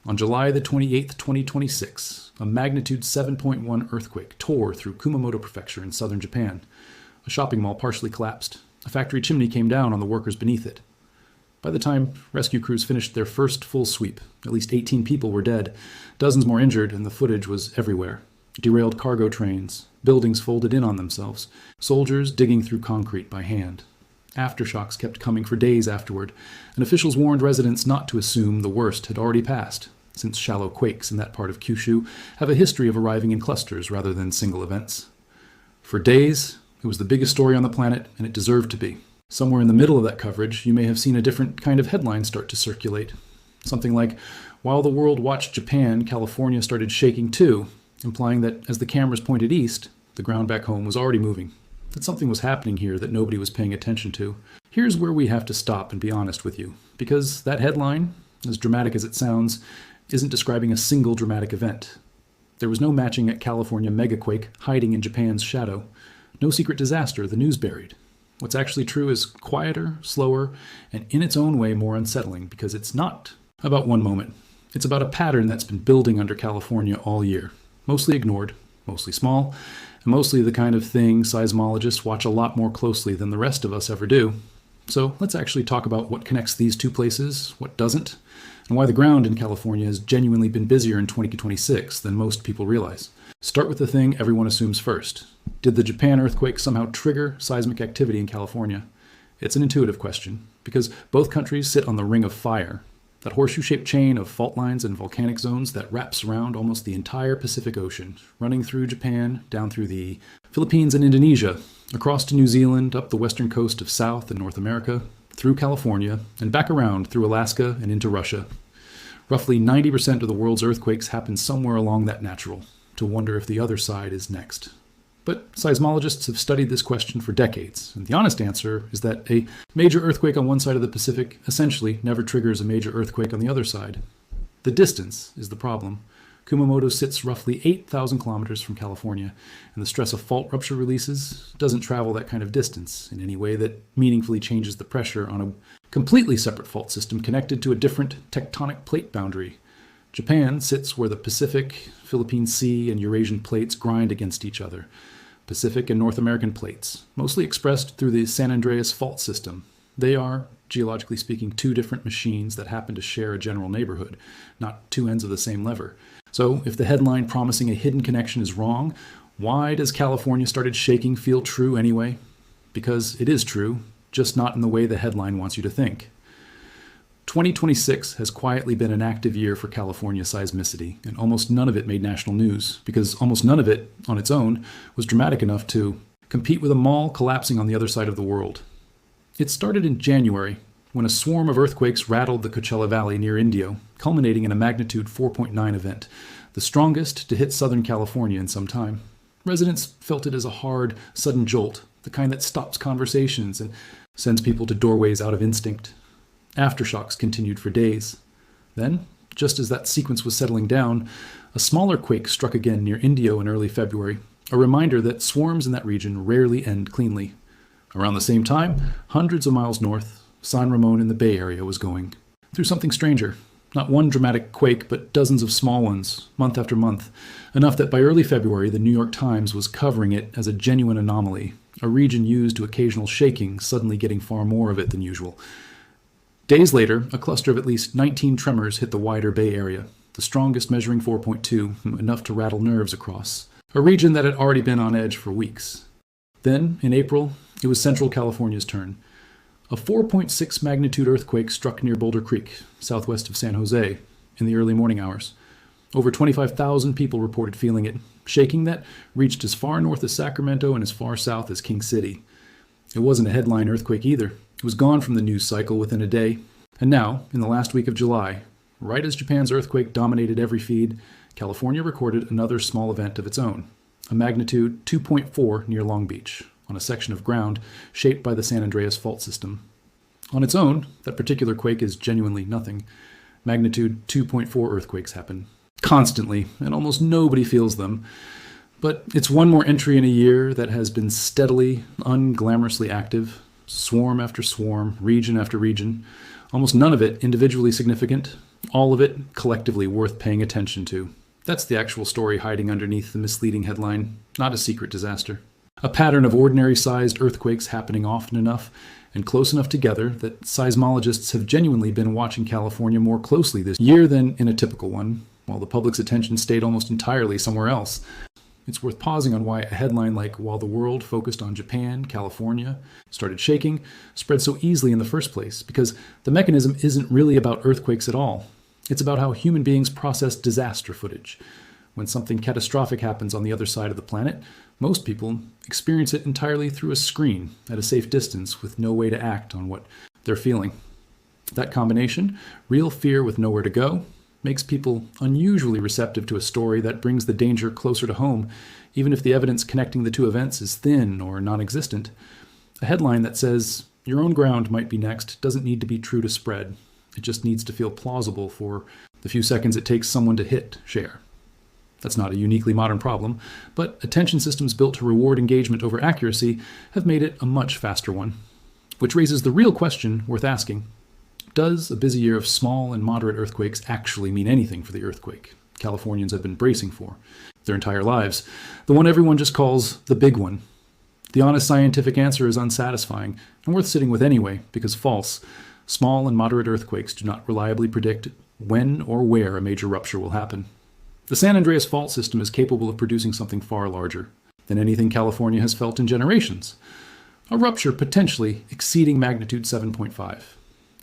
On July the 28th, 2026, a magnitude 7.1 earthquake tore through Kumamoto Prefecture in southern Japan. A shopping mall partially collapsed. A factory chimney came down on the workers beneath it. By the time rescue crews finished their first full sweep, at least 18 people were dead, dozens more injured, and the footage was everywhere. Derailed cargo trains, buildings folded in on themselves, soldiers digging through concrete by hand. Aftershocks kept coming for days afterward, and officials warned residents not to assume the worst had already passed, since shallow quakes in that part of Kyushu have a history of arriving in clusters rather than single events. For days, it was the biggest story on the planet, and it deserved to be. Somewhere in the middle of that coverage, you may have seen a different kind of headline start to circulate. Something like, "While the world watched Japan, California started shaking too," implying that as the cameras pointed east, the ground back home was already moving. That something was happening here that nobody was paying attention to. Here's where we have to stop and be honest with you, because that headline, as dramatic as it sounds, isn't describing a single dramatic event. There was no matching at California megaquake hiding in Japan's shadow. No secret disaster the news buried. What's actually true is quieter, slower, and in its own way more unsettling, because it's not about one moment. It's about a pattern that's been building under California all year. Mostly ignored, mostly small, and mostly the kind of thing seismologists watch a lot more closely than the rest of us ever do. So let's actually talk about what connects these two places, what doesn't, and why the ground in California has genuinely been busier in 2026 than most people realize. Start with the thing everyone assumes first. Did the Japan earthquake somehow trigger seismic activity in California? It's an intuitive question, because both countries sit on the ring of fire, that horseshoe-shaped chain of fault lines and volcanic zones that wraps around almost the entire Pacific Ocean, running through Japan, down through the Philippines and Indonesia, across to New Zealand, up the western coast of South and North America, through California, and back around through Alaska and into Russia. Roughly 90% of the world's earthquakes happen somewhere along that natural, to wonder if the other side is next. But seismologists have studied this question for decades, and the honest answer is that a major earthquake on one side of the Pacific essentially never triggers a major earthquake on the other side. The distance is the problem. Kumamoto sits roughly 8,000 kilometers from California, and the stress of fault rupture releases doesn't travel that kind of distance in any way that meaningfully changes the pressure on a completely separate fault system connected to a different tectonic plate boundary. Japan sits where the Pacific, Philippine Sea, and Eurasian plates grind against each other. Pacific and North American plates, mostly expressed through the San Andreas Fault system. They are, geologically speaking, two different machines that happen to share a general neighborhood, not two ends of the same lever. So if the headline promising a hidden connection is wrong, why does California started shaking feel true anyway? Because it is true, just not in the way the headline wants you to think. 2026 has quietly been an active year for California seismicity, and almost none of it made national news, because almost none of it, on its own, was dramatic enough to compete with a mall collapsing on the other side of the world. It started in January, when a swarm of earthquakes rattled the Coachella Valley near Indio, culminating in a magnitude 4.9 event, the strongest to hit Southern California in some time. Residents felt it as a hard, sudden jolt, the kind that stops conversations and sends people to doorways out of instinct. Aftershocks continued for days. Then, just as that sequence was settling down, a smaller quake struck again near Indio in early February, a reminder that swarms in that region rarely end cleanly. Around the same time, hundreds of miles north, San Ramon in the Bay Area was going through something stranger. Not one dramatic quake, but dozens of small ones, month after month, enough that by early February the New York Times was covering it as a genuine anomaly, a region used to occasional shaking suddenly getting far more of it than usual. Days later, a cluster of at least 19 tremors hit the wider Bay Area, the strongest measuring 4.2, enough to rattle nerves across, a region that had already been on edge for weeks. Then, in April, it was Central California's turn. A 4.6 magnitude earthquake struck near Boulder Creek, southwest of San Jose, in the early morning hours. Over 25,000 people reported feeling it, shaking that reached as far north as Sacramento and as far south as King City. It wasn't a headline earthquake either. It was gone from the news cycle within a day. And now, in the last week of July, right as Japan's earthquake dominated every feed, California recorded another small event of its own, a magnitude 2.4 near Long Beach, on a section of ground shaped by the San Andreas Fault system. On its own, that particular quake is genuinely nothing. Magnitude 2.4 earthquakes happen constantly, and almost nobody feels them. But it's one more entry in a year that has been steadily, unglamorously active, swarm after swarm, region after region, almost none of it individually significant, All of it collectively worth paying attention to. That's the actual story hiding underneath the misleading headline, not a secret disaster. A pattern of ordinary-sized earthquakes happening often enough and close enough together that seismologists have genuinely been watching California more closely this year than in a typical one, while the public's attention stayed almost entirely somewhere else. It's worth pausing on why a headline like "While the World Focused on Japan, California Started Shaking" spread so easily in the first place, because the mechanism isn't really about earthquakes at all. It's about how human beings process disaster footage. When something catastrophic happens on the other side of the planet, most people experience it entirely through a screen at a safe distance with no way to act on what they're feeling. That combination, real fear with nowhere to go, makes people unusually receptive to a story that brings the danger closer to home, even if the evidence connecting the two events is thin or non-existent. A headline that says, "Your own ground might be next," doesn't need to be true to spread. It just needs to feel plausible for the few seconds it takes someone to hit share. That's not a uniquely modern problem, but attention systems built to reward engagement over accuracy have made it a much faster one. Which raises the real question worth asking. Does a busy year of small and moderate earthquakes actually mean anything for the earthquake Californians have been bracing for their entire lives? The one everyone just calls the big one. The honest scientific answer is unsatisfying and worth sitting with anyway, because false. Small and moderate earthquakes do not reliably predict when or where a major rupture will happen. The San Andreas Fault system is capable of producing something far larger than anything California has felt in generations. A rupture potentially exceeding magnitude 7.5.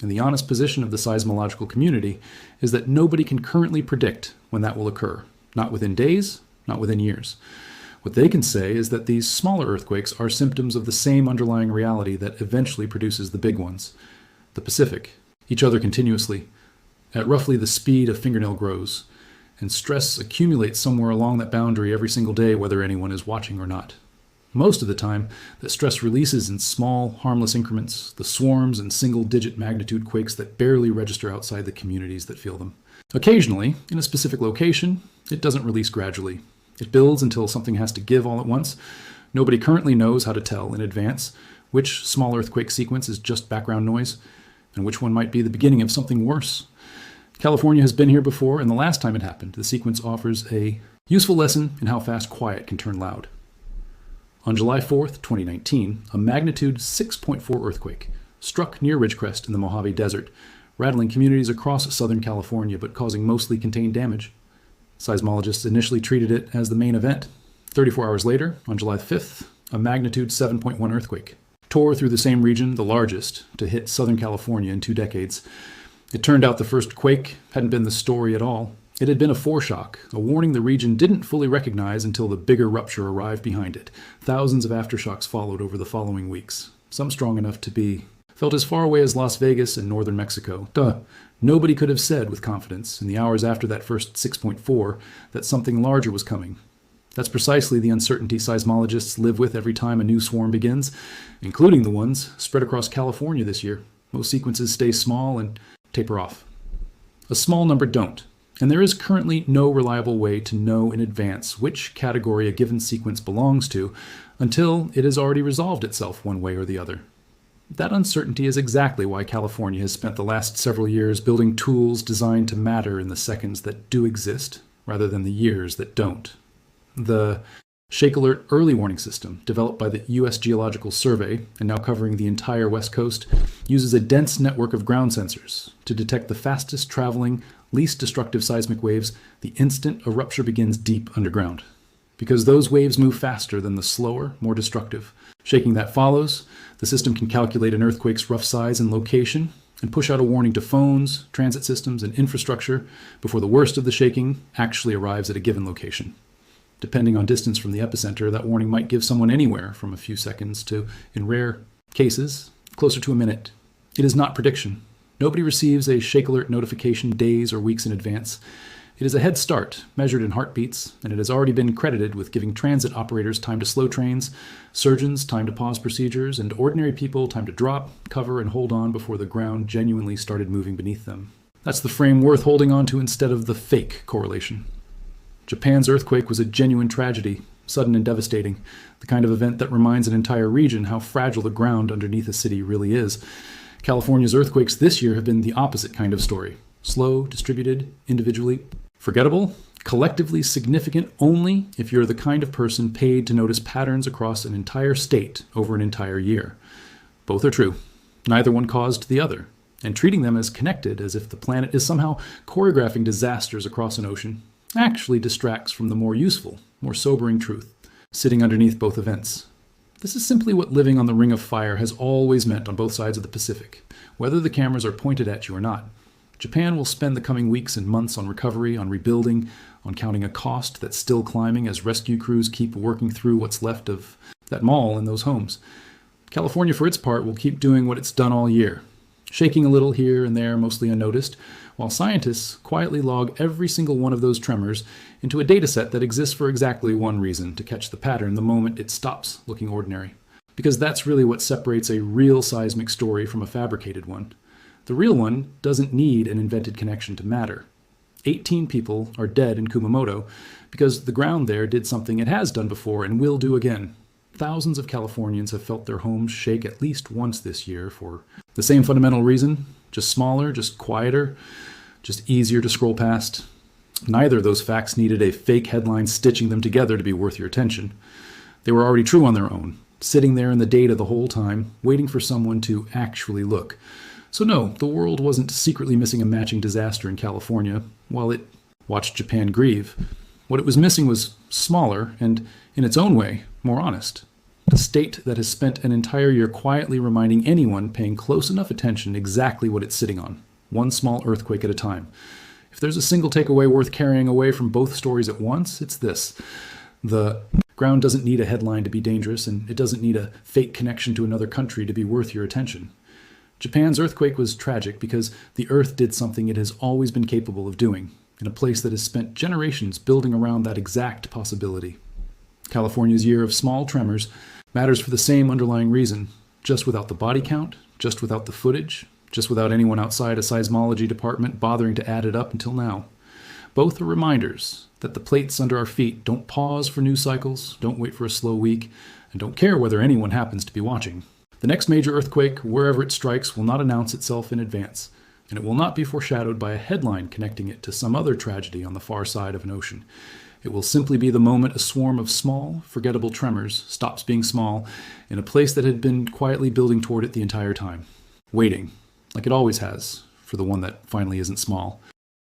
And the honest position of the seismological community is that nobody can currently predict when that will occur. Not within days, not within years. What they can say is that these smaller earthquakes are symptoms of the same underlying reality that eventually produces the big ones. The Pacific, each other continuously, at roughly the speed a fingernail grows, and stress accumulates somewhere along that boundary every single day, whether anyone is watching or not. Most of the time, that stress releases in small, harmless increments, the swarms and single-digit magnitude quakes that barely register outside the communities that feel them. Occasionally, in a specific location, it doesn't release gradually. It builds until something has to give all at once. Nobody currently knows how to tell in advance which small earthquake sequence is just background noise, and which one might be the beginning of something worse. California has been here before, and the last time it happened, the sequence offers a useful lesson in how fast quiet can turn loud. On July 4th, 2019, a magnitude 6.4 earthquake struck near Ridgecrest in the Mojave Desert, rattling communities across Southern California but causing mostly contained damage. Seismologists initially treated it as the main event. 34 hours later, on July 5th, a magnitude 7.1 earthquake tore through the same region, the largest, to hit Southern California in 2 decades. It turned out the first quake hadn't been the story at all. It had been a foreshock, a warning the region didn't fully recognize until the bigger rupture arrived behind it. Thousands of aftershocks followed over the following weeks, some strong enough to be felt as far away as Las Vegas and northern Mexico. Nobody could have said with confidence in the hours after that first 6.4 that something larger was coming. That's precisely the uncertainty seismologists live with every time a new swarm begins, including the ones spread across California this year. Most sequences stay small and taper off. A small number don't, and there is currently no reliable way to know in advance which category a given sequence belongs to until it has already resolved itself one way or the other. That uncertainty is exactly why California has spent the last several years building tools designed to matter in the seconds that do exist, rather than the years that don't. The Shake Alert Early Warning System, developed by the U.S. Geological Survey and now covering the entire West Coast, uses a dense network of ground sensors to detect the fastest traveling, least destructive seismic waves the instant a rupture begins deep underground. Because those waves move faster than the slower, more destructive. Shaking that follows, the system can calculate an earthquake's rough size and location and push out a warning to phones, transit systems, and infrastructure before the worst of the shaking actually arrives at a given location. Depending on distance from the epicenter, that warning might give someone anywhere from a few seconds to, in rare cases, closer to a minute. It is not prediction. Nobody receives a Shake Alert notification days or weeks in advance. It is a head start, measured in heartbeats, and it has already been credited with giving transit operators time to slow trains, surgeons time to pause procedures, and ordinary people time to drop, cover, and hold on before the ground genuinely started moving beneath them. That's the frame worth holding on to instead of the fake correlation. Japan's earthquake was a genuine tragedy, sudden and devastating, the kind of event that reminds an entire region how fragile the ground underneath a city really is. California's earthquakes this year have been the opposite kind of story. Slow, distributed, individually. Forgettable, collectively significant only if you're the kind of person paid to notice patterns across an entire state over an entire year. Both are true. Neither one caused the other. And treating them as connected, as if the planet is somehow choreographing disasters across an ocean, actually distracts from the more useful, more sobering truth sitting underneath both events. This is simply what living on the Ring of Fire has always meant on both sides of the Pacific, whether the cameras are pointed at you or not. Japan will spend the coming weeks and months on recovery, on rebuilding, on counting a cost that's still climbing as rescue crews keep working through what's left of that mall and those homes. California, for its part, will keep doing what it's done all year, shaking a little here and there, mostly unnoticed, while scientists quietly log every single one of those tremors into a dataset that exists for exactly one reason: to catch the pattern the moment it stops looking ordinary. Because that's really what separates a real seismic story from a fabricated one. The real one doesn't need an invented connection to matter. 18 people are dead in Kumamoto because the ground there did something it has done before and will do again. Thousands of Californians have felt their homes shake at least once this year for the same fundamental reason, just smaller, just quieter, just easier to scroll past. Neither of those facts needed a fake headline stitching them together to be worth your attention. They were already true on their own, sitting there in the data the whole time, waiting for someone to actually look. So no, the world wasn't secretly missing a matching disaster in California while it watched Japan grieve. What it was missing was smaller and, in its own way, more honest. A state that has spent an entire year quietly reminding anyone paying close enough attention exactly what it's sitting on, one small earthquake at a time. If there's a single takeaway worth carrying away from both stories at once, it's this. The ground doesn't need a headline to be dangerous, and it doesn't need a fake connection to another country to be worth your attention. Japan's earthquake was tragic because the Earth did something it has always been capable of doing, in a place that has spent generations building around that exact possibility. California's year of small tremors matters for the same underlying reason, just without the body count, just without the footage, just without anyone outside a seismology department bothering to add it up until now. Both are reminders that the plates under our feet don't pause for news cycles, don't wait for a slow week, and don't care whether anyone happens to be watching. The next major earthquake, wherever it strikes, will not announce itself in advance, and it will not be foreshadowed by a headline connecting it to some other tragedy on the far side of an ocean. It will simply be the moment a swarm of small, forgettable tremors stops being small in a place that had been quietly building toward it the entire time, waiting, like it always has, for the one that finally isn't small.